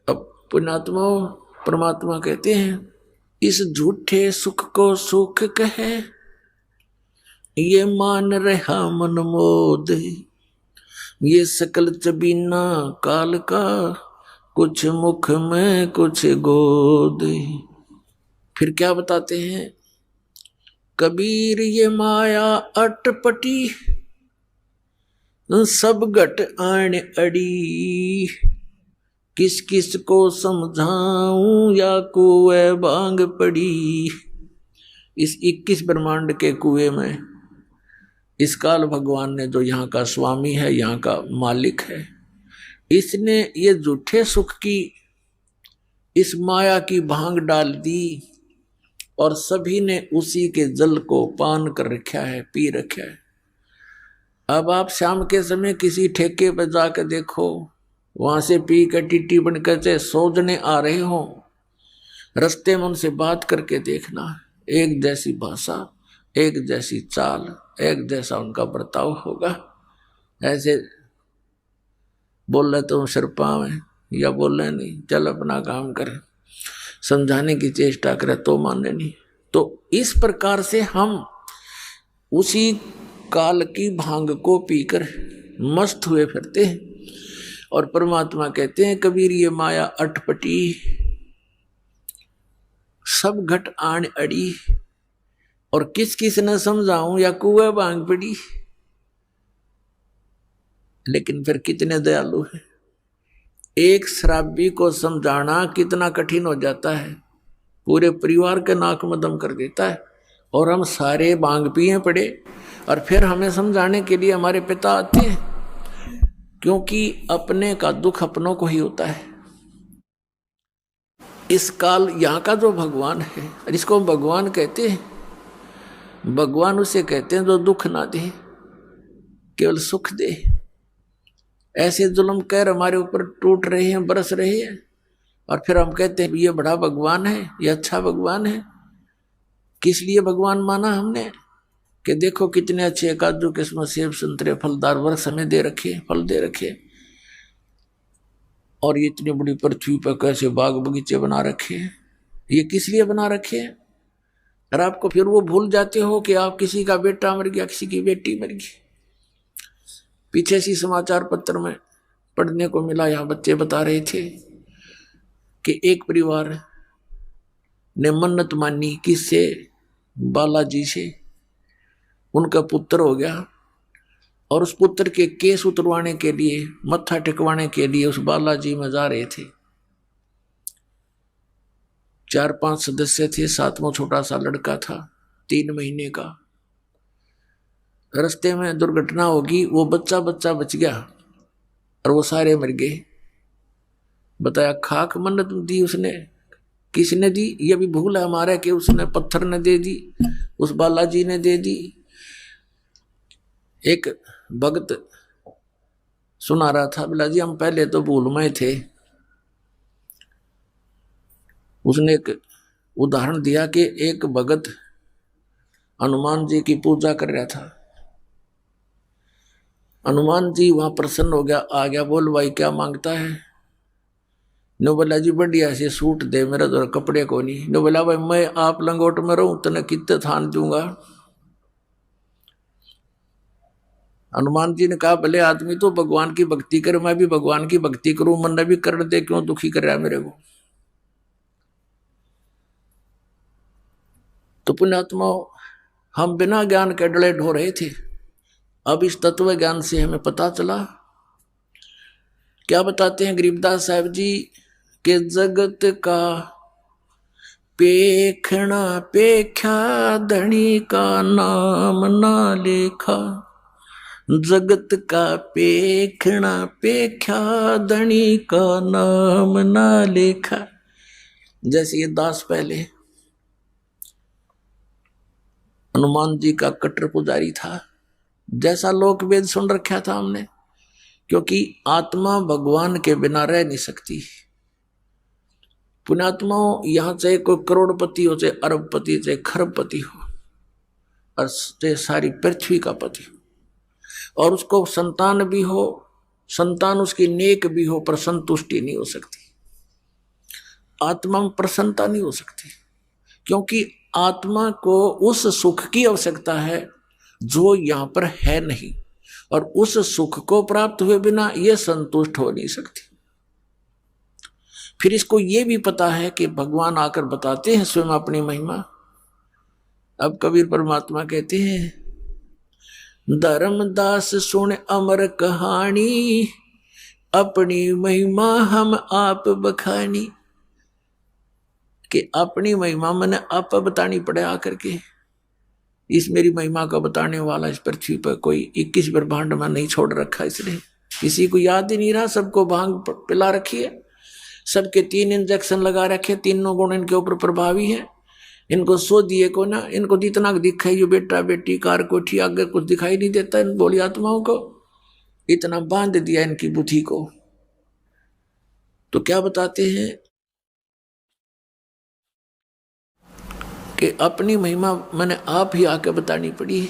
अब पुण्यात्मा परमात्मा कहते हैं इस झूठे सुख को सुख कहे, ये मान रहा मन मोद, ये सकल चबीना काल का, कुछ मुख में कुछ गोद। फिर क्या बताते हैं, कबीर ये माया अटपटी, सब घट आण अड़ी, किस किस को समझाऊं या कुएं बांग पड़ी। इस 21 ब्रह्मांड के कुएं में इस काल भगवान ने, जो यहाँ का स्वामी है, यहाँ का मालिक है, इसने ये झूठे सुख की इस माया की भांग डाल दी और सभी ने उसी के जल को पान कर रखा है, पी रखा है। अब आप शाम के समय किसी ठेके पर जाकर देखो, वहां से पी कर टिट्टी बनकर से सोजने आ रहे हो, रास्ते में उनसे बात करके देखना, एक जैसी भाषा, एक जैसी चाल, एक जैसा उनका बर्ताव होगा। ऐसे बोल रहे तो सिर पाँव है या बोल रहे नहीं, चल अपना काम कर, समझाने की चेष्टा करे तो माने नहीं। तो इस प्रकार से हम उसी काल की भांग को पीकर मस्त हुए फिरते हैं। और परमात्मा कहते हैं कबीर ये माया अटपटी, सब घट आण अड़ी, और किस किस न समझाऊं या कुएं भांग पड़ी। लेकिन फिर कितने दयालु है, एक शराबी को समझाना कितना कठिन हो जाता है, पूरे परिवार के नाक में दम कर देता है। और हम सारे भांग पिए पड़े और फिर हमें समझाने के लिए हमारे पिता आते हैं, क्योंकि अपने का दुख अपनों को ही होता है। इस काल यहाँ का जो भगवान है, इसको हम भगवान कहते हैं, भगवान उसे कहते हैं जो दुख ना दे, केवल सुख दे। ऐसे जुल्म कहर हमारे ऊपर टूट रहे हैं, बरस रहे हैं, और फिर हम कहते हैं ये बड़ा भगवान है, ये अच्छा भगवान है। किस लिए भगवान माना हमने, कि देखो कितने अच्छे काजू किस्मत सेब संतरे फलदार वृक्ष हमें दे रखे, फल दे रखे, और ये इतनी बड़ी पृथ्वी पर कैसे बाग बगीचे बना रखे हैं। ये किस लिए बना रखे हैं? और आपको फिर वो भूल जाते हो कि आप किसी का बेटा मर गया, किसी की बेटी मर गई। पीछे सी समाचार पत्र में पढ़ने को मिला, यहाँ बच्चे बता रहे थे कि एक परिवार ने मन्नत मानी किससे, बालाजी से। उनका पुत्र हो गया और उस पुत्र के केस उतरवाने के लिए, मत्था टिकवाने के लिए उस बालाजी में जा रहे थे। 4-5 सदस्य थे, 7वां छोटा सा लड़का था 3 महीने का। रास्ते में दुर्घटना होगी, वो बच्चा बच गया और वो सारे मर गए। बताया खाक मन्नत दी उसने, किसने दी? ये भी भूल है हमारा कि उसने पत्थर ने दे दी, उस बालाजी ने दे दी। एक भक्त सुना रहा था, बोला जी हम पहले तो भूल में थे। उसने एक उदाहरण दिया कि एक भगत हनुमान जी की पूजा कर रहा था। हनुमान जी वहां प्रसन्न हो गया, आ गया, बोल भाई क्या मांगता है? नो बोला जी बढ़िया से सूट दे, मेरा तो कपड़े को नहीं। नो बोला भाई मैं आप लंगोट में रहूं तने कितने थान दूंगा। हनुमान जी ने कहा भले आदमी तो भगवान की भक्ति करे, मैं भी भगवान की भक्ति करूं, मन ने भी कर दे, क्यों दुखी कर रहा है मेरे को। तो पुण्यात्मा हम बिना ज्ञान के डले ढो रहे थे। अब इस तत्व ज्ञान से हमें पता चला। क्या बताते हैं गरीबदास साहब जी के जगत का पेखना पेख्या, धनी का नाम ना लेखा। जगत का पेखना पेख्या, धनी का नाम ना लेखा। जैसे ये दास पहले हनुमान जी का कट्टर पुजारी था, जैसा लोक वेद सुन रखा था हमने, क्योंकि आत्मा भगवान के बिना रह नहीं सकती। पुण्यात्माओं यहां चाहे कोई करोड़पति हो, चाहे अरबपति, चाहे खरबपति हो, और चाहे सारी पृथ्वी का पति हो, और उसको संतान भी हो, संतान उसकी नेक भी हो, पर संतुष्टि नहीं हो सकती। आत्मा में प्रसन्नता नहीं हो सकती, क्योंकि आत्मा को उस सुख की आवश्यकता है जो यहां पर है नहीं, और उस सुख को प्राप्त हुए बिना यह संतुष्ट हो नहीं सकती। फिर इसको यह भी पता है कि भगवान आकर बताते हैं स्वयं अपनी महिमा। अब कबीर परमात्मा कहते हैं, धर्मदास सुन अमर कहानी, अपनी महिमा हम आप बखानी। कि अपनी महिमा मैंने आप बतानी पड़े आकर के। इस मेरी महिमा का बताने वाला इस पृथ्वी पर कोई 21 ब्रह्मांड में नहीं छोड़ रखा, इसलिए किसी को याद ही नहीं रहा। सबको भांग पिला रखी है, सबके 3 इंजेक्शन लगा रखे, तीनों गुण इनके ऊपर प्रभावी है। इनको सो दिए को ना, इनको जितना दिखाई जो बेटा बेटी कार कोठी आगे कुछ दिखाई नहीं देता। इन बोली आत्माओं को इतना बांध दिया इनकी बुद्धि को। तो क्या बताते हैं कि अपनी महिमा मैंने आप ही आके बतानी पड़ी।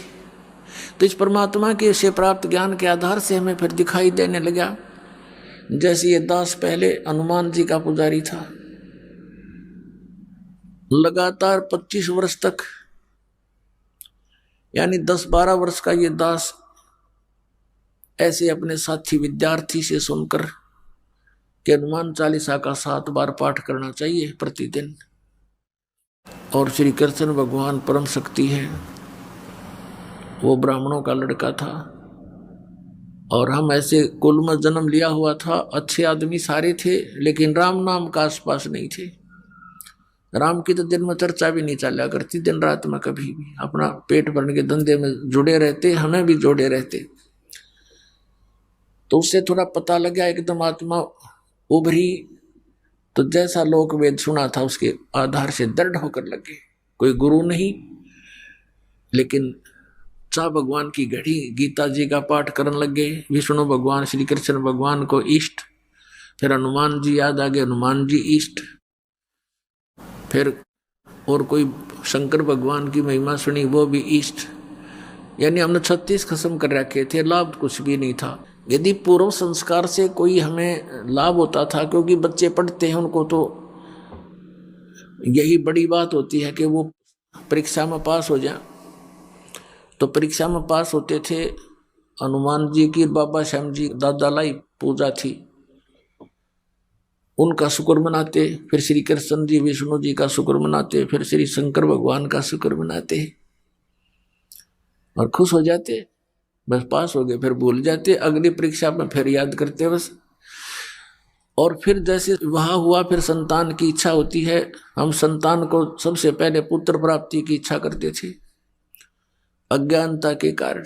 तो इस परमात्मा के से प्राप्त ज्ञान के आधार से हमें फिर दिखाई देने लगा। जैसे ये दास पहले हनुमान जी का पुजारी था, लगातार 25 वर्ष तक, यानी 10-12 वर्ष का ये दास ऐसे अपने साथी विद्यार्थी से सुनकर कि हनुमान चालीसा का 7 बार पाठ करना चाहिए प्रतिदिन। और श्री कृष्ण भगवान परम शक्ति है, वो ब्राह्मणों का लड़का था और हम ऐसे कुल में जन्म लिया हुआ था। अच्छे आदमी सारे थे, लेकिन राम नाम का आसपास नहीं थे। राम की तो दिन में चर्चा भी नहीं चला करती, दिन रात में कभी भी अपना पेट भरने के धंधे में जुड़े रहते, हमें भी जोड़े रहते। तो उससे थोड़ा पता लगा, एकदम आत्मा उभरी। तो जैसा लोक वेद सुना था उसके आधार से दृढ़ होकर लगे। कोई गुरु नहीं, लेकिन चाह भगवान की घड़ी गीता जी का पाठ करने लगे। विष्णु भगवान श्री कृष्ण भगवान को इष्ट, फिर हनुमान जी याद आ गए, हनुमान जी इष्ट, फिर और कोई शंकर भगवान की महिमा सुनी, वो भी इष्ट। यानी हमने 36 खत्म कर रखे थे, लाभ कुछ भी नहीं था। यदि पूर्व संस्कार से कोई हमें लाभ होता था, क्योंकि बच्चे पढ़ते हैं उनको तो यही बड़ी बात होती है कि वो परीक्षा में पास हो जाए। तो परीक्षा में पास होते थे। हनुमान जी की बाबा श्याम जी दादा लाई पूजा थी, उनका शुक्र मनाते। फिर श्री कृष्ण जी विष्णु जी का शुक्र मनाते, फिर श्री शंकर भगवान का शुक्र मनाते और खुश हो जाते। बस पास हो गए, फिर भूल जाते, अगली परीक्षा में फिर याद करते बस। और फिर जैसे वहां हुआ, फिर संतान की इच्छा होती है। हम संतान को सबसे पहले पुत्र प्राप्ति की इच्छा करते थे। अज्ञानता के कारण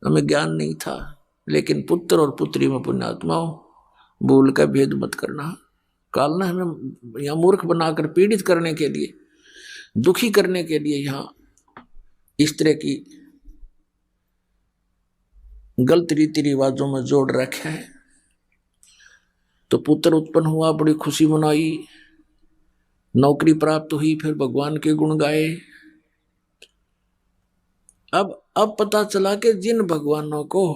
हमें ज्ञान नहीं था, लेकिन पुत्र और पुत्री में पुण्यात्माओं भूल का भेद मत करना। काल ने हमें यहाँ मूर्ख बनाकर पीड़ित करने के लिए, दुखी करने के लिए यहाँ इस तरह की गलत रीति रिवाजों में जोड़ रखा है। तो पुत्र उत्पन्न हुआ, बड़ी खुशी मनाई, नौकरी प्राप्त हुई, फिर भगवान के गुण गाए। अब पता चला कि जिन भगवानों को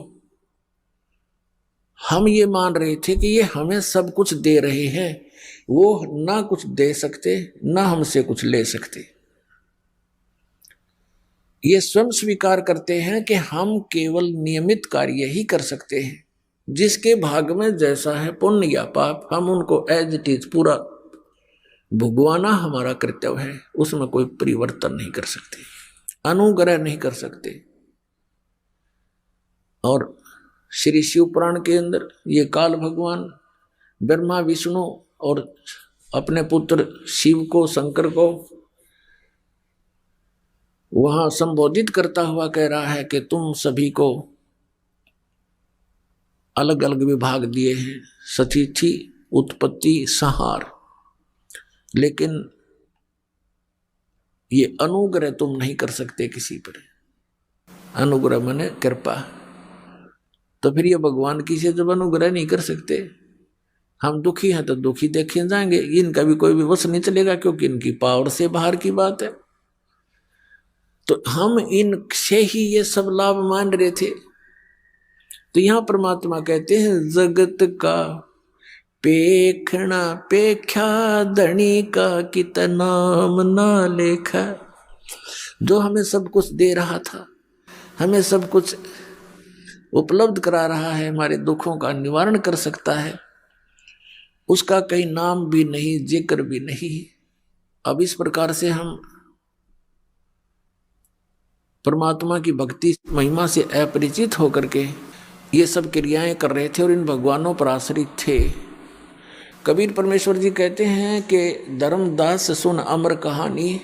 हम ये मान रहे थे कि ये हमें सब कुछ दे रहे हैं, वो ना कुछ दे सकते ना हमसे कुछ ले सकते। ये स्वयं स्वीकार करते हैं कि हम केवल नियमित कार्य ही कर सकते हैं। जिसके भाग में जैसा है पुण्य या पाप, हम उनको एज इट इज पूरा भुगवाना हमारा कर्तव्य है। उसमें कोई परिवर्तन नहीं कर सकते, अनुग्रह नहीं कर सकते। और श्री शिव पुराण के अंदर ये काल भगवान ब्रह्मा विष्णु और अपने पुत्र शिव को, शंकर को वहां संबोधित करता हुआ कह रहा है कि तुम सभी को अलग अलग विभाग दिए हैं, सतिथि, उत्पत्ति, संहार, लेकिन ये अनुग्रह तुम नहीं कर सकते किसी पर। अनुग्रह माने कृपा। तो फिर ये भगवान की से जब अनुग्रह नहीं कर सकते, हम दुखी हैं तो दुखी देखे जाएंगे। इनका भी कोई विवश नहीं चलेगा, क्योंकि इनकी पावर से बाहर की बात है। तो हम इनसे ही ये सब लाभ मान रहे थे। तो यहां परमात्मा कहते हैं, जगत का पेखना पेख्या धनी का कित नाम ना लेखा। जो हमें सब कुछ दे रहा था, हमें सब कुछ उपलब्ध करा रहा है, हमारे दुखों का निवारण कर सकता है, उसका कहीं नाम भी नहीं, जिक्र भी नहीं। अब इस प्रकार से हम परमात्मा की भक्ति महिमा से अपरिचित होकर के ये सब क्रियाएं कर रहे थे और इन भगवानों पर आश्रित थे। कबीर परमेश्वर जी कहते हैं कि धर्मदास सुन अमर कहानी,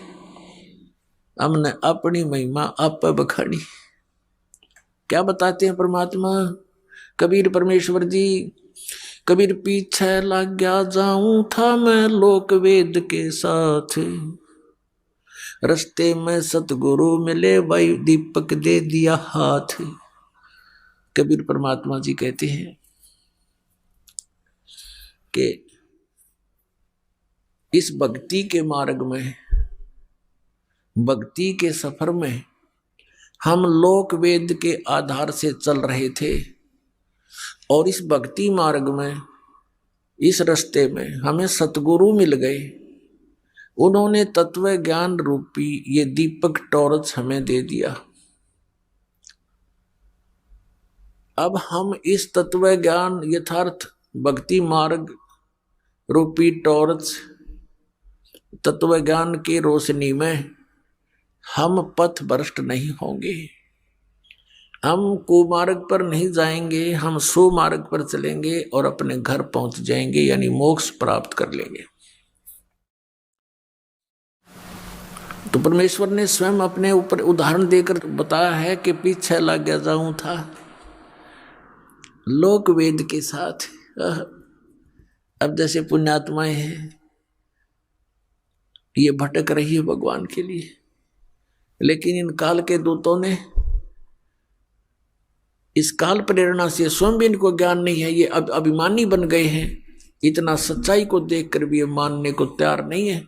हमने अपनी महिमा आप बखानी। क्या बताते हैं परमात्मा कबीर परमेश्वर जी? कबीर पीछे लग गया जाऊं था मैं लोक वेद के साथ, रस्ते में सतगुरु मिले भाई दीपक दे दिया हाथ। कबीर परमात्मा जी कहते हैं कि इस भक्ति के मार्ग में, भक्ति के सफर में हम लोक वेद के आधार से चल रहे थे और इस भक्ति मार्ग में, इस रास्ते में हमें सतगुरु मिल गए। उन्होंने तत्व ज्ञान रूपी ये दीपक टॉर्च हमें दे दिया। अब हम इस तत्व ज्ञान यथार्थ भक्ति मार्ग रूपी टॉर्च तत्व ज्ञान की रोशनी में हम पथ भ्रष्ट नहीं होंगे, हम कुमार्ग पर नहीं जाएंगे, हम सुमार्ग पर चलेंगे और अपने घर पहुंच जाएंगे, यानी मोक्ष प्राप्त कर लेंगे। तो परमेश्वर ने स्वयं अपने ऊपर उदाहरण देकर बताया है कि पीछे लग गया जाऊं था लोक वेद के साथ। अब जैसे पुण्यात्माएं हैं, ये भटक रही है भगवान के लिए, लेकिन इन काल के दूतों ने इस काल प्रेरणा से स्वयं भी इनको ज्ञान नहीं है, ये अब अभिमानी बन गए हैं। इतना सच्चाई को देखकर भी ये मानने को तैयार नहीं है,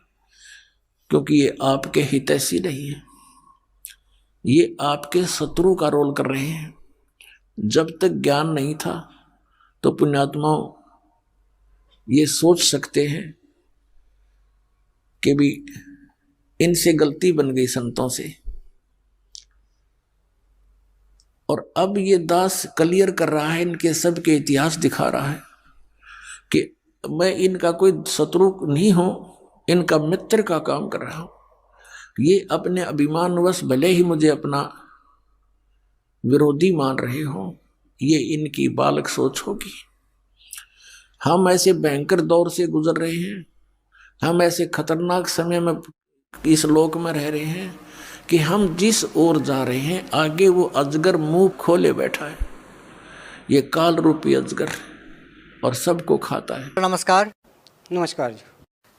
क्योंकि ये आपके हितैषी नहीं है, ये आपके शत्रु का रोल कर रहे हैं। जब तक ज्ञान नहीं था तो पुण्यात्माओं ये सोच सकते हैं कि भी इनसे गलती बन गई संतों से, और अब ये दास क्लियर कर रहा है, इनके सब के इतिहास दिखा रहा है कि मैं इनका कोई शत्रु नहीं हूं, इनका मित्र का काम कर रहा हूं। ये अपने अभिमानवश भले ही मुझे अपना विरोधी मान रहे हो, ये इनकी बालक सोच होगी। हम ऐसे भयंकर दौर से गुजर रहे हैं, हम ऐसे खतरनाक समय में इस लोक में रह रहे हैं कि हम जिस ओर जा रहे हैं आगे वो अजगर मुंह खोले बैठा है, ये काल रूपी अजगर, और सबको खाता है। नमस्कार। नमस्कार जी।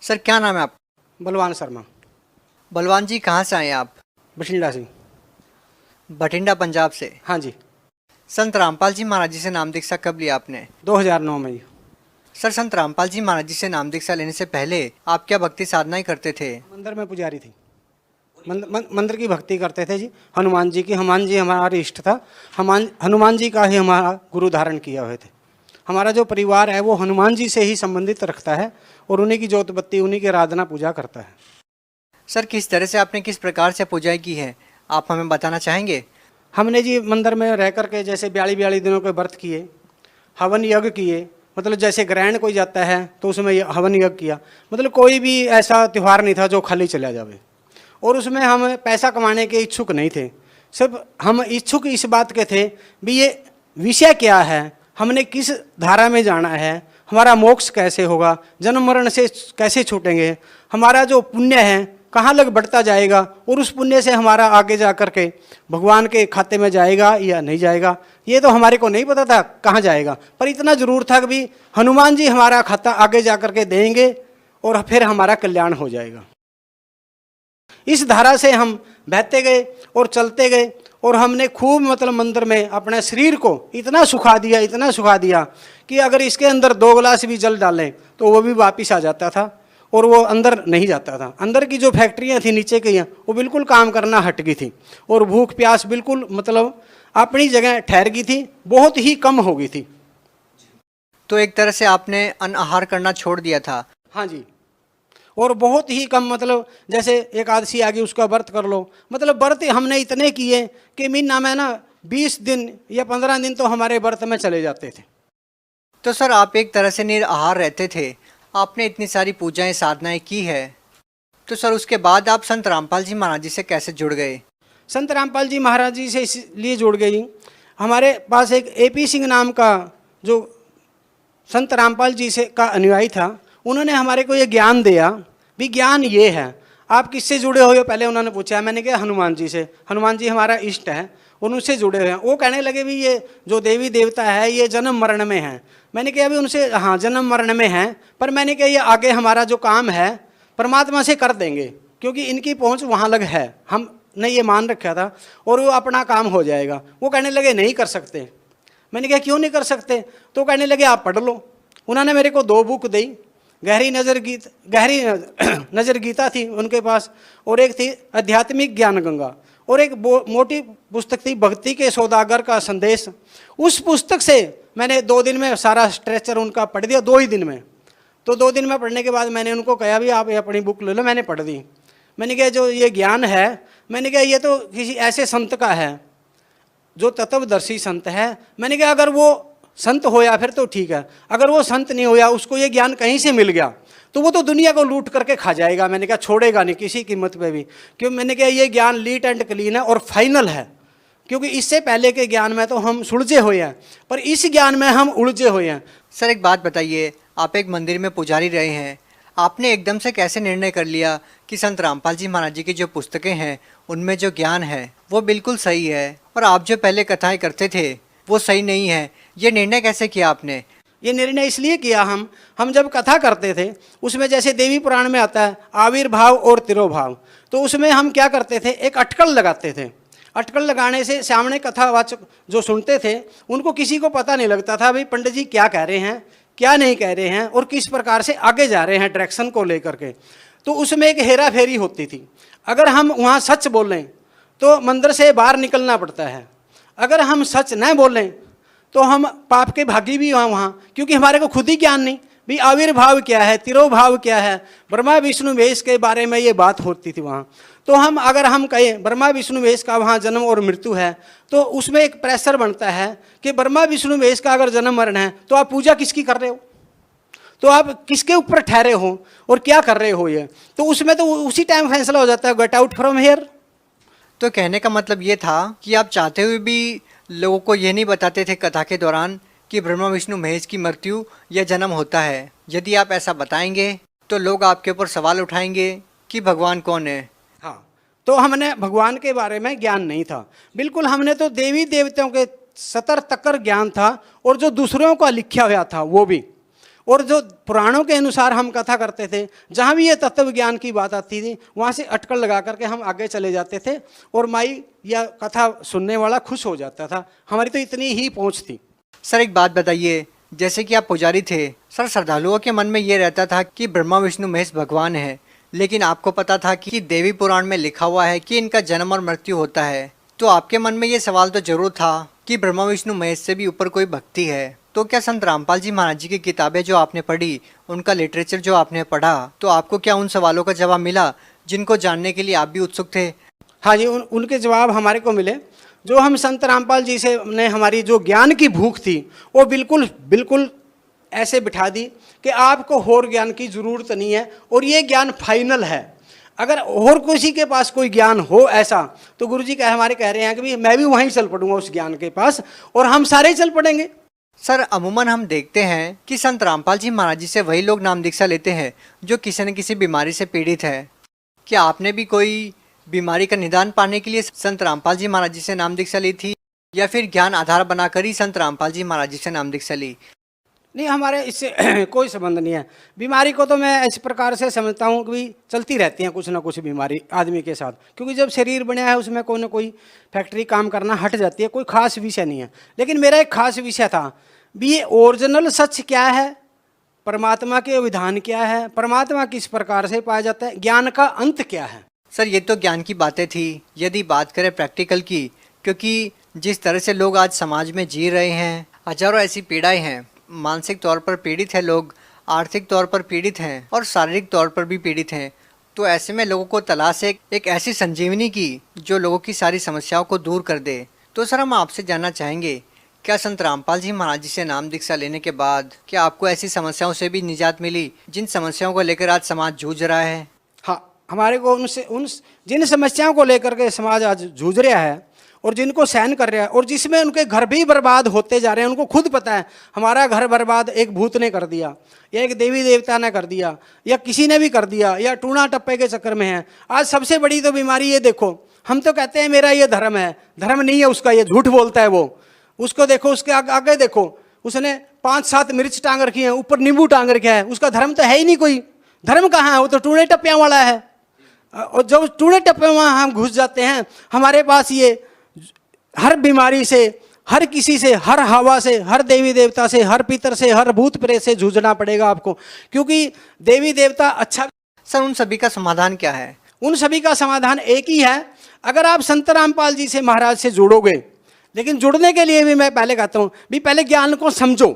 सर क्या नाम है आप? बलवान शर्मा। बलवान जी कहाँ से आए हैं आप? बठिंडा से। बठिंडा पंजाब से? हाँ जी। संत रामपाल जी महाराज जी से नाम दीक्षा कब लिया आपने? 2009 में। सर संत रामपाल जी महाराज जी से नाम दीक्षा लेने से पहले आप क्या भक्ति साधना ही करते थे? मंदिर में पुजारी थी, मंदिर की भक्ति करते थे जी। हनुमान जी की, हनुमान जी हमारे इष्ट था, हनुमान जी का ही हमारा गुरु धारण किया हुए थे। हमारा जो परिवार है वो हनुमान जी से ही संबंधित रखता है और उन्हीं की जोत बत्ती, उन्हीं की आराधना पूजा करता है। सर किस तरह से आपने किस प्रकार से पूजा की है, आप हमें बताना चाहेंगे? हमने जी मंदिर में रह करके जैसे 42 दिनों के व्रत किए, हवन यज्ञ किए, मतलब जैसे ग्रहण कोई जाता है तो उसमें हवन यज्ञ किया। मतलब कोई भी ऐसा त्यौहार नहीं था जो खाली चला जावे, और उसमें हम पैसा कमाने के इच्छुक नहीं थे। सिर्फ हम इच्छुक इस बात के थे भी ये विषय क्या है, हमने किस धारा में जाना है, हमारा मोक्ष कैसे होगा, जन्म मरण से कैसे छूटेंगे, हमारा जो पुण्य है कहाँ लग बढ़ता जाएगा, और उस पुण्य से हमारा आगे जा कर के भगवान के खाते में जाएगा या नहीं जाएगा, ये तो हमारे को नहीं पता था कहाँ जाएगा। पर इतना जरूर था कि भी हनुमान जी हमारा खाता आगे जा कर के देंगे और फिर हमारा कल्याण हो जाएगा। इस धारा से हम बहते गए और चलते गए, और हमने खूब मतलब मंदिर में अपने शरीर को इतना सुखा दिया, इतना सुखा दिया कि अगर इसके अंदर 2 गिलास भी जल डालें तो वो भी वापिस आ जाता था, और वो अंदर नहीं जाता था। अंदर की जो फैक्ट्रियाँ थी नीचे की, वो बिल्कुल काम करना हट गई थी, और भूख प्यास बिल्कुल मतलब अपनी जगह ठहर गई थी, बहुत ही कम हो गई थी। तो एक तरह से आपने अनाहार करना छोड़ दिया था। हाँ जी, और बहुत ही कम, मतलब जैसे एकादशी आ गई उसका व्रत कर लो, मतलब व्रत हमने इतने किए कि महीना में ना 20 दिन या 15 दिन तो हमारे व्रत में चले जाते थे। तो सर आप एक तरह से निराहार रहते थे, आपने इतनी सारी पूजाएं साधनाएं की है, तो सर उसके बाद आप संत रामपाल जी महाराज जी से कैसे जुड़ गए? संत रामपाल जी महाराज जी से इसलिए जुड़ गई, हमारे पास एक AP सिंह नाम का जो संत रामपाल जी से का अनुयायी था, उन्होंने हमारे को ये ज्ञान दिया भी ज्ञान ये है, आप किससे जुड़े हुए हो? पहले उन्होंने पूछा, मैंने कहा हनुमान जी से, हनुमान जी हमारा इष्ट है और उनसे जुड़े हुए हैं। वो कहने लगे भी ये जो देवी देवता है ये जन्म मरण में है। मैंने कहा अभी उनसे, हाँ जन्म मरण में है, पर मैंने कहा ये आगे हमारा जो काम है परमात्मा से कर देंगे, क्योंकि इनकी पहुँच वहाँ लग है, हमने ये मान रखा था, और वो अपना काम हो जाएगा। वो कहने लगे नहीं कर सकते। मैंने कहा क्यों नहीं कर सकते? तो कहने लगे आप पढ़ लो। उन्होंने मेरे को 2 बुक दी, गहरी नज़र गीता थी उनके पास, और एक थी आध्यात्मिक ज्ञान गंगा, और एक मोटी पुस्तक थी भक्ति के सौदागर का संदेश। उस पुस्तक से मैंने 2 दिन में सारा स्ट्रेचर उनका पढ़ दिया, 2 ही दिन में। तो 2 दिन में पढ़ने के बाद मैंने उनको कहा भी आप ये अपनी बुक ले लो, मैंने पढ़ दी। मैंने कहा जो ये ज्ञान है, मैंने कहा ये तो किसी ऐसे संत का है जो तत्वदर्शी संत है। मैंने कहा अगर वो संत होया फिर तो ठीक है, अगर वो संत नहीं होया, उसको ये ज्ञान कहीं से मिल गया तो वो तो दुनिया को लूट करके खा जाएगा। मैंने कहा छोड़ेगा नहीं किसी कीमत पे भी, क्यों? मैंने कहा ये ज्ञान लीट एंड क्लीन है और फाइनल है, क्योंकि इससे पहले के ज्ञान में तो हम सुलझे हुए हैं, पर इस ज्ञान में हम उलझे हुए हैं। सर एक बात बताइए, आप एक मंदिर में पुजारी रहे हैं, आपने एकदम से कैसे निर्णय कर लिया कि संत रामपाल जी महाराज जी की जो पुस्तकें हैं उनमें जो ज्ञान है वो बिल्कुल सही है, और आप जो पहले कथाएं करते थे वो सही नहीं है? ये निर्णय कैसे किया आपने? ये निर्णय इसलिए किया, हम जब कथा करते थे उसमें जैसे देवी पुराण में आता है आविर्भाव और तिरोभाव, तो उसमें हम क्या करते थे, एक अटकल लगाते थे। अटकल लगाने से सामने कथावाचक जो सुनते थे उनको किसी को पता नहीं लगता था भाई पंडित जी क्या कह रहे हैं, क्या नहीं कह रहे हैं, और किस प्रकार से आगे जा रहे हैं डायरेक्शन को लेकर के। तो उसमें एक हेरा फेरी होती थी। अगर हम वहाँ सच बोलें तो मंदिर से बाहर निकलना पड़ता है, अगर हम सच न बोलें तो हम पाप के भागी भी हैं वहाँ, क्योंकि हमारे को खुद ही ज्ञान नहीं भी आविर्भाव क्या है, तिरोभाव क्या है। ब्रह्मा विष्णु महेश के बारे में ये बात होती थी वहाँ। तो अगर हम कहें ब्रह्मा विष्णु महेश का वहाँ जन्म और मृत्यु है, तो उसमें एक प्रेशर बनता है कि ब्रह्मा विष्णु महेश का अगर जन्म मरण है तो आप पूजा किसकी कर रहे हो, तो आप किसके ऊपर ठहरे हो और क्या कर रहे हो ये। तो उसमें तो उसी टाइम फैसला हो जाता है, गेट आउट फ्रॉम हेयर। तो कहने का मतलब ये था कि आप चाहते हुए भी लोगों को ये नहीं बताते थे कथा के दौरान कि ब्रह्मा विष्णु महेश की मृत्यु या जन्म होता है। यदि आप ऐसा बताएंगे तो लोग आपके ऊपर सवाल उठाएंगे कि भगवान कौन है। हाँ, तो हमने भगवान के बारे में ज्ञान नहीं था बिल्कुल, हमने तो देवी देवताओं के सतर तकर ज्ञान था, और जो दूसरों का लिखा हुआ था वो भी, और जो पुराणों के अनुसार हम कथा करते थे, जहाँ भी ये तत्व ज्ञान की बात आती थी वहाँ से अटकल लगा करके हम आगे चले जाते थे, और माई या कथा सुनने वाला खुश हो जाता था। हमारी तो इतनी ही पहुँच थी। सर एक बात बताइए, जैसे कि आप पुजारी थे, सर श्रद्धालुओं के मन में ये रहता था कि ब्रह्मा विष्णु महेश भगवान है, लेकिन आपको पता था कि देवी पुराण में लिखा हुआ है कि इनका जन्म और मृत्यु होता है, तो आपके मन में ये सवाल तो जरूर था कि ब्रह्मा विष्णु महेश से भी ऊपर कोई भक्ति है। तो क्या संत रामपाल जी महाराज जी की किताबें जो आपने पढ़ी, उनका लिटरेचर जो आपने पढ़ा, तो आपको क्या उन सवालों का जवाब मिला जिनको जानने के लिए आप भी उत्सुक थे? हाँ जी, उनके जवाब हमारे को मिले। जो हम संत रामपाल जी से ने हमारी जो ज्ञान की भूख थी वो बिल्कुल बिल्कुल ऐसे बिठा दी कि आपको और ज्ञान की ज़रूरत नहीं है, और ये ज्ञान फाइनल है। अगर और किसी के पास कोई ज्ञान हो ऐसा, तो गुरुजी हमारे कह रहे हैं कि भी मैं भी वहीं चल पड़ूंगा उस ज्ञान के पास, और हम सारे चल पड़ेंगे। सर अमूमन हम देखते हैं कि संत रामपाल जी महाराज जी से वही लोग नाम दीक्षा लेते हैं जो किसी न किसी बीमारी से पीड़ित है। क्या आपने भी कोई बीमारी का निदान पाने के लिए संत रामपाल जी महाराज जी से नाम दीक्षा ली थी, या फिर ज्ञान आधार बनाकर ही संत रामपाल जी महाराज जी से नाम दीक्षा ली? नहीं, हमारे इससे कोई संबंध नहीं है। बीमारी को तो मैं इस प्रकार से समझता हूँ कि चलती रहती हैं कुछ ना कुछ बीमारी आदमी के साथ, क्योंकि जब शरीर बना है उसमें कोई ना कोई फैक्ट्री काम करना हट जाती है। कोई खास विषय नहीं है, लेकिन मेरा एक खास विषय था भी ये ओरिजिनल सच क्या है, परमात्मा के विधान क्या है, परमात्मा किस प्रकार से पाया जाता है, ज्ञान का अंत क्या है। सर ये तो ज्ञान की बातें थी। यदि बात करें प्रैक्टिकल की, क्योंकि जिस तरह से लोग आज समाज में जी रहे हैं, हजारों ऐसी पीड़ाएं हैं, मानसिक तौर पर पीड़ित है लोग, आर्थिक तौर पर पीड़ित हैं और शारीरिक तौर पर भी पीड़ित हैं। तो ऐसे में लोगों को तलाश है एक ऐसी संजीवनी की जो लोगों की सारी समस्याओं को दूर कर दे। तो सर हम आपसे जानना चाहेंगे, क्या संत रामपाल जी महाराज जी से नाम दीक्षा लेने के बाद क्या आपको ऐसी समस्याओं से भी निजात मिली जिन समस्याओं को लेकर आज समाज जूझ रहा है? हाँ, हमारे को उन जिन समस्याओं को लेकर के समाज आज जूझ रहा है और जिनको सहन कर रहा है और जिसमें उनके घर भी बर्बाद होते जा रहे हैं, उनको खुद पता है हमारा घर बर्बाद एक भूत ने कर दिया या एक देवी देवता ने कर दिया या किसी ने भी कर दिया या टूणा टप्पे के चक्कर में है। आज सबसे बड़ी तो बीमारी ये देखो, हम तो कहते हैं मेरा ये धर्म है, धर्म नहीं है उसका, ये झूठ बोलता है वो। उसको देखो, उसके आगे देखो, उसने 5-7 मिर्च टांग रखी है, ऊपर नींबू टांग रखा है, उसका धर्म तो है ही नहीं कोई। धर्म कहाँ है? वो तो टूणे टप्पियाँ वाला है। और जब टूणे टप्पे वहाँ हम घुस जाते हैं, हमारे पास ये हर बीमारी से, हर किसी से, हर हवा से, हर देवी देवता से, हर पितर से, हर भूत प्रेत से जूझना पड़ेगा आपको, क्योंकि देवी देवता अच्छा। सर उन सभी का समाधान क्या है? उन सभी का समाधान एक ही है, अगर आप संत रामपाल जी से महाराज से जुड़ोगे। लेकिन जुड़ने के लिए भी मैं पहले कहता हूँ भी पहले ज्ञान को समझो।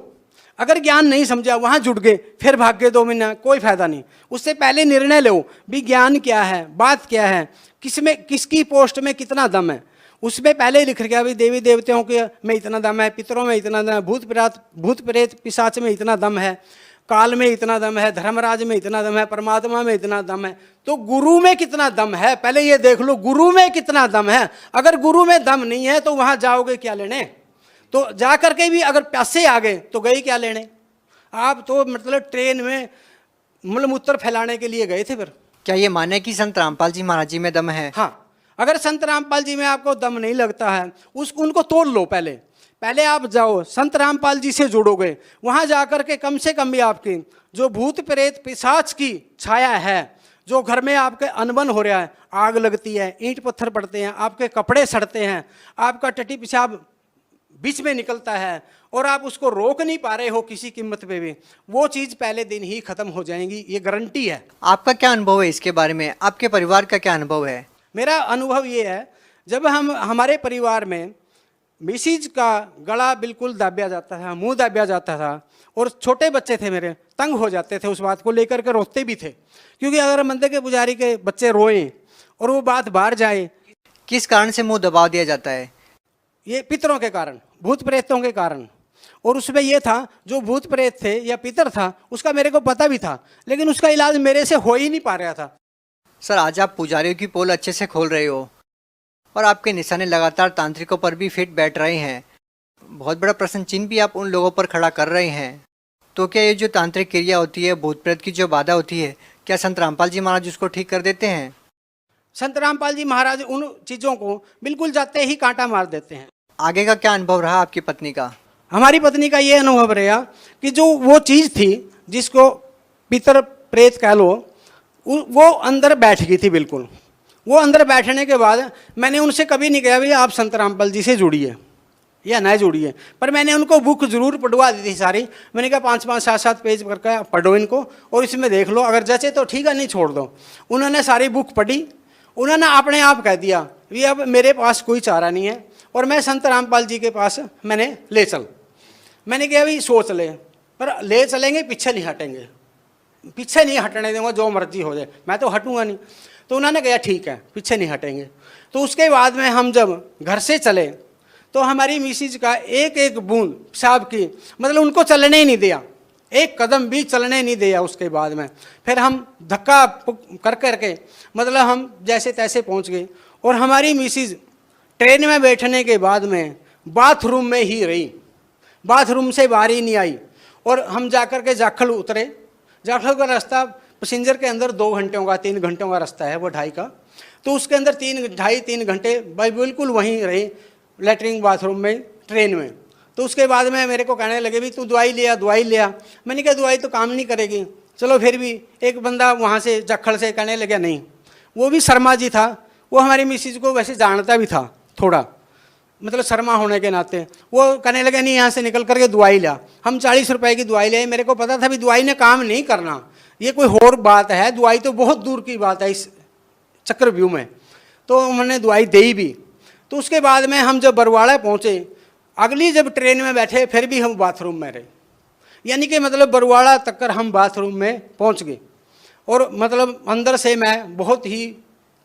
अगर ज्ञान नहीं समझा, वहाँ जुड़ गए, फिर भाग गए 2 महीना, कोई फायदा नहीं। उससे पहले निर्णय लो भी ज्ञान क्या है, बात क्या है, किसमें किसकी पोस्ट में कितना दम है। उसमें पहले ही लिख गया भी देवी देवताओं के में इतना दम है, पितरों में इतना दम है, भूत प्रेत पिशाच में इतना दम है, काल में इतना दम है, धर्मराज में इतना दम है, परमात्मा में इतना दम है। तो गुरु में कितना दम है पहले ये देख लो, गुरु में कितना दम है। अगर गुरु में दम नहीं है तो वहाँ जाओगे क्या लेने? तो जा करके भी अगर प्यासे आ गए तो गए क्या लेने? आप तो मतलब ट्रेन में मलमूत्र फैलाने के लिए गए थे। फिर क्या ये माने कि संत रामपाल जी महाराज जी में दम है? हाँ, अगर संत रामपाल जी में आपको दम नहीं लगता है, उनको तोड़ लो। पहले आप जाओ, संत रामपाल जी से जुड़ोगे, वहाँ जाकर के कम से कम भी आपकी जो भूत प्रेत पिशाच की छाया है, जो घर में आपके अनबन हो रहा है, आग लगती है, ईंट पत्थर पड़ते हैं, आपके कपड़े सड़ते हैं, आपका टट्टी पेशाब बीच में निकलता है और आप उसको रोक नहीं पा रहे हो किसी कीमत पे भी, वो चीज़ पहले दिन ही खत्म हो जाएंगी, ये गारंटी है। आपका क्या अनुभव है इसके बारे में? आपके परिवार का क्या अनुभव है? मेरा अनुभव ये है, जब हमारे परिवार में मिसिज का गला बिल्कुल दाबिया जाता था, मुंह दाबिया जाता था, और छोटे बच्चे थे मेरे, तंग हो जाते थे, उस बात को लेकर के रोते भी थे, क्योंकि अगर मंदिर के पुजारी के बच्चे रोएं और वो बात बाहर जाए। किस कारण से मुंह दबा दिया जाता है? ये पितरों के कारण, भूत प्रेतों के कारण। और उसमें ये था, जो भूत प्रेत थे या पितर था, उसका मेरे को पता भी था, लेकिन उसका इलाज मेरे से हो ही नहीं पा रहा था। सर आज आप पुजारियों की पोल अच्छे से खोल रहे हो और आपके निशाने लगातार तांत्रिकों पर भी फिट बैठ रहे हैं। बहुत बड़ा प्रश्न चिन्ह भी आप उन लोगों पर खड़ा कर रहे हैं। तो क्या ये जो तांत्रिक क्रिया होती है, भूत प्रेत की जो बाधा होती है, क्या संत रामपाल जी महाराज उसको ठीक कर देते हैं? संत रामपाल जी महाराज उन चीज़ों को बिल्कुल जाते ही कांटा मार देते हैं। आगे का क्या अनुभव रहा आपकी पत्नी का? हमारी पत्नी का ये अनुभव रहा कि जो वो चीज़ थी जिसको पितर प्रेत कह लो, वो अंदर बैठ गई थी बिल्कुल। वो अंदर बैठने के बाद मैंने उनसे कभी नहीं कहा भैया आप संत रामपाल जी से जुड़िए या ना जुड़िए, पर मैंने उनको बुक जरूर पढ़वा दी थी सारी। मैंने कहा 5-5, 7-7 पेज करके पढ़ो इनको और इसमें देख लो, अगर जैसे तो ठीक है, नहीं छोड़ दो। उन्होंने सारी बुक पढ़ी, उन्होंने अपने आप कह दिया कि अब मेरे पास कोई चारा नहीं है और मैं संत रामपाल जी के पास मैंने ले चल। मैंने कहा भाई सोच ले, पर ले चलेंगे, पीछे नहीं हटेंगे, पीछे नहीं हटने देंगे, जो मर्जी हो जाए, मैं तो हटूंगा नहीं। तो उन्होंने कहा ठीक है, पीछे नहीं हटेंगे। तो उसके बाद में हम जब घर से चले तो हमारी मिसिज का एक एक बूंद पेशाब की, मतलब उनको चलने ही नहीं दिया, एक कदम भी चलने नहीं दिया। उसके बाद में फिर हम धक्का कर करके मतलब हम जैसे तैसे पहुंच गए और हमारी मिसिज ट्रेन में बैठने के बाद में बाथरूम में ही रही, बाथरूम से बाहर ही नहीं आई। और हम जाकर के जाखल उतरे, जाखल का रास्ता पैसेंजर के अंदर 2 घंटों का 3 घंटों का रास्ता है, वो 2.5 का, तो उसके अंदर 3 घंटे भाई बिल्कुल वहीं रहे, लेटरिन बाथरूम में, ट्रेन में। तो उसके बाद में मेरे को कहने लगे भी तू दवाई लिया। मैंने कहा दवाई तो काम नहीं करेगी। चलो फिर भी एक बंदा वहाँ से जाखड़ से कहने लगा नहीं, वो भी शर्मा जी था, वो हमारी मिसिज को वैसे जानता भी था थोड़ा, मतलब शर्मा होने के नाते। वो कहने लगे नहीं यहाँ से निकल करके दवाई लिया। हम 40 रुपए की दवाई ले, मेरे को पता था भी दवाई ने काम नहीं करना, ये कोई और बात है, दवाई तो बहुत दूर की बात है इस चक्रव्यूह में। तो उन्होंने दवाई दी भी। तो उसके बाद में हम जब बरवाड़ा पहुँचे, अगली जब ट्रेन में बैठे फिर भी हम बाथरूम में रहे। यानी कि मतलब बरवाड़ा तक कर हम बाथरूम में पहुंच गए। और मतलब अंदर से मैं बहुत ही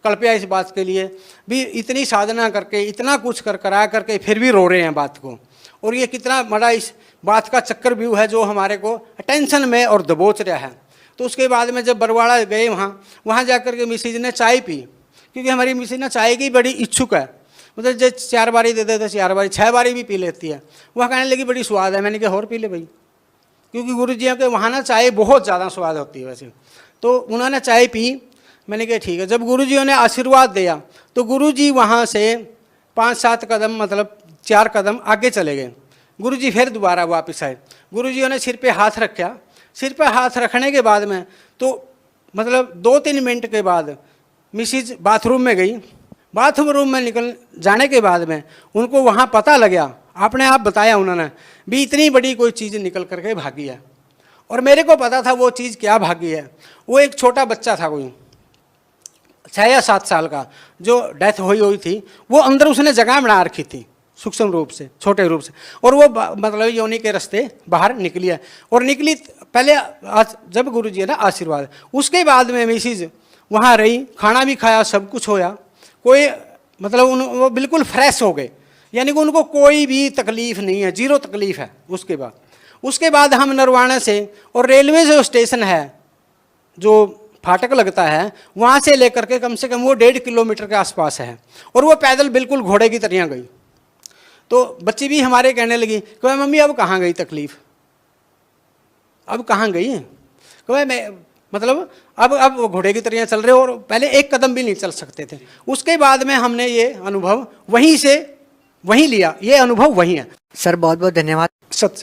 कल्पया इस बात के लिए भी, इतनी साधना करके इतना कुछ करा करके फिर भी रो रहे हैं बात को। और ये कितना बड़ा इस बात का चक्कर व्यू है जो हमारे को टेंशन में और दबोच रहा है। तो उसके बाद में जब बरवाड़ा गए वहाँ जा कर के मिसेज ने चाय पी, क्योंकि हमारी मिसेज ना चाय की बड़ी इच्छुक है, मतलब जो 4 बारी दे देते 4 बारी 6 बारी भी पी लेती है। वह कहने लगी बड़ी स्वाद है। मैंने कहा और पी ले भाई, क्योंकि गुरु जी के वहाँ ना चाय बहुत ज़्यादा स्वाद होती है वैसे। तो उन्होंने चाय पी। मैंने कहा ठीक है। जब गुरु जी ने आशीर्वाद दिया तो गुरु जी वहाँ से 5-7 कदम मतलब 4 कदम आगे चले गए। गुरु जी फिर दोबारा वापस आए। गुरु जी ने सिर पे हाथ रखा। सिर पे हाथ रखने के बाद में तो मतलब 2-3 मिनट के बाद मिसिज बाथरूम में गई। बाथरूम में निकल जाने के बाद में उनको वहाँ पता लगा, आपने आप बताया उन्होंने भी, इतनी बड़ी कोई चीज़ निकल करके भागी है। और मेरे को पता था वो चीज़ क्या भागी है। वो एक छोटा बच्चा था, कोई 6 या 7 साल का, जो डेथ हुई थी। वो अंदर उसने जगह बना रखी थी सूक्ष्म रूप से, छोटे रूप से, और वो मतलब योनि के रास्ते बाहर निकली है। और निकली पहले जब गुरु जी ने आशीर्वाद, उसके बाद में मिसिज वहाँ रही, खाना भी खाया, सब कुछ होया। कोई मतलब वो बिल्कुल फ्रेश हो गए, यानी कि उनको कोई भी तकलीफ नहीं है, 0 तकलीफ है। उसके बाद हम नरवाना से, और रेलवे जो स्टेशन है जो फाटक लगता है, वहाँ से लेकर के कम से कम वो 1.5 किलोमीटर के आसपास है। और वो पैदल बिल्कुल घोड़े की तरह गई। तो बच्ची भी हमारे कहने लगी कि मम्मी अब कहाँ गई तकलीफ, अब कहाँ गई? कि मैं मतलब अब वो घोड़े की तरह चल रहे, और पहले 1 कदम भी नहीं चल सकते थे। उसके बाद में हमने ये अनुभव वहीं लिया, ये अनुभव वहीं है। सर बहुत बहुत धन्यवाद। सत्य।